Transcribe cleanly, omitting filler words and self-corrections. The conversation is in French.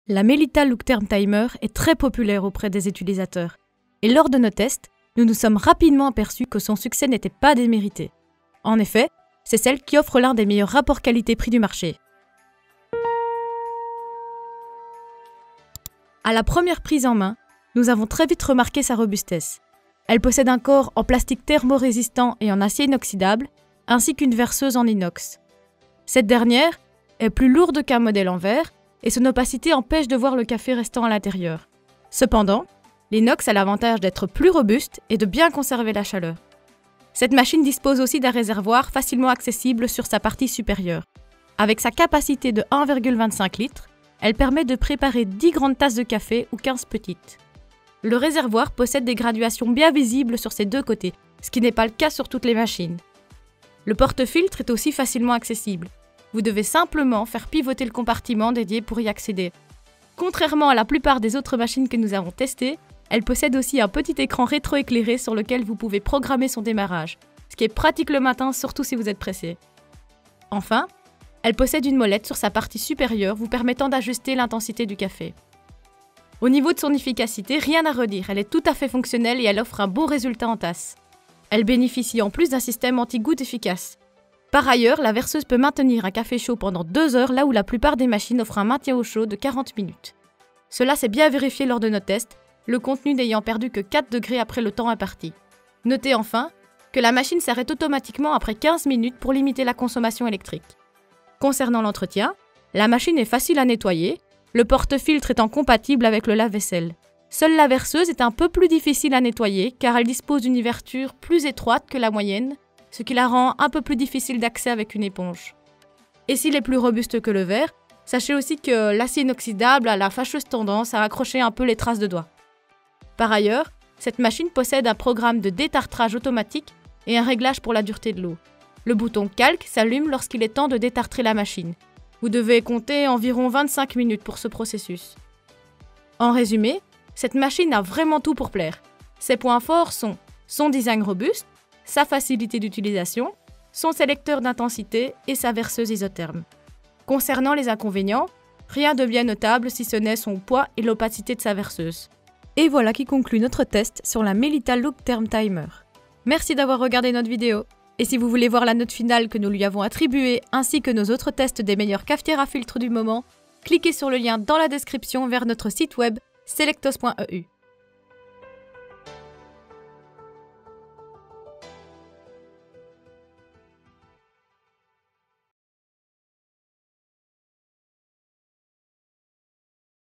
La Melita Look Term Timer est très populaire auprès des utilisateurs. Et lors de nos tests, nous nous sommes rapidement aperçus que son succès n'était pas démérité. En effet, c'est celle qui offre l'un des meilleurs rapports qualité-prix du marché. À la première prise en main, nous avons très vite remarqué sa robustesse. Elle possède un corps en plastique thermorésistant et en acier inoxydable, ainsi qu'une verseuse en inox. Cette dernière est plus lourde qu'un modèle en verre, et son opacité empêche de voir le café restant à l'intérieur. Cependant, l'inox a l'avantage d'être plus robuste et de bien conserver la chaleur. Cette machine dispose aussi d'un réservoir facilement accessible sur sa partie supérieure. Avec sa capacité de 1,25 litres, elle permet de préparer 10 grandes tasses de café ou 15 petites. Le réservoir possède des graduations bien visibles sur ses deux côtés, ce qui n'est pas le cas sur toutes les machines. Le porte-filtre est aussi facilement accessible. Vous devez simplement faire pivoter le compartiment dédié pour y accéder. Contrairement à la plupart des autres machines que nous avons testées, elle possède aussi un petit écran rétroéclairé sur lequel vous pouvez programmer son démarrage, ce qui est pratique le matin, surtout si vous êtes pressé. Enfin, elle possède une molette sur sa partie supérieure vous permettant d'ajuster l'intensité du café. Au niveau de son efficacité, rien à redire, elle est tout à fait fonctionnelle et elle offre un bon résultat en tasse. Elle bénéficie en plus d'un système anti-goutte efficace. Par ailleurs, la verseuse peut maintenir un café chaud pendant 2 heures là où la plupart des machines offrent un maintien au chaud de 40 minutes. Cela s'est bien vérifié lors de nos tests, le contenu n'ayant perdu que 4 degrés après le temps imparti. Notez enfin que la machine s'arrête automatiquement après 15 minutes pour limiter la consommation électrique. Concernant l'entretien, la machine est facile à nettoyer, le porte-filtre étant compatible avec le lave-vaisselle. Seule la verseuse est un peu plus difficile à nettoyer car elle dispose d'une ouverture plus étroite que la moyenne, ce qui la rend un peu plus difficile d'accès avec une éponge. Et s'il est plus robuste que le verre, sachez aussi que l'acier inoxydable a la fâcheuse tendance à accrocher un peu les traces de doigts. Par ailleurs, cette machine possède un programme de détartrage automatique et un réglage pour la dureté de l'eau. Le bouton calque s'allume lorsqu'il est temps de détartrer la machine. Vous devez compter environ 25 minutes pour ce processus. En résumé, cette machine a vraiment tout pour plaire. Ses points forts sont son design robuste, sa facilité d'utilisation, son sélecteur d'intensité et sa verseuse isotherme. Concernant les inconvénients, rien de bien notable si ce n'est son poids et l'opacité de sa verseuse. Et voilà qui conclut notre test sur la Melita Look Term Timer. Merci d'avoir regardé notre vidéo. Et si vous voulez voir la note finale que nous lui avons attribuée ainsi que nos autres tests des meilleures cafetières à filtre du moment, cliquez sur le lien dans la description vers notre site web selectos.eu.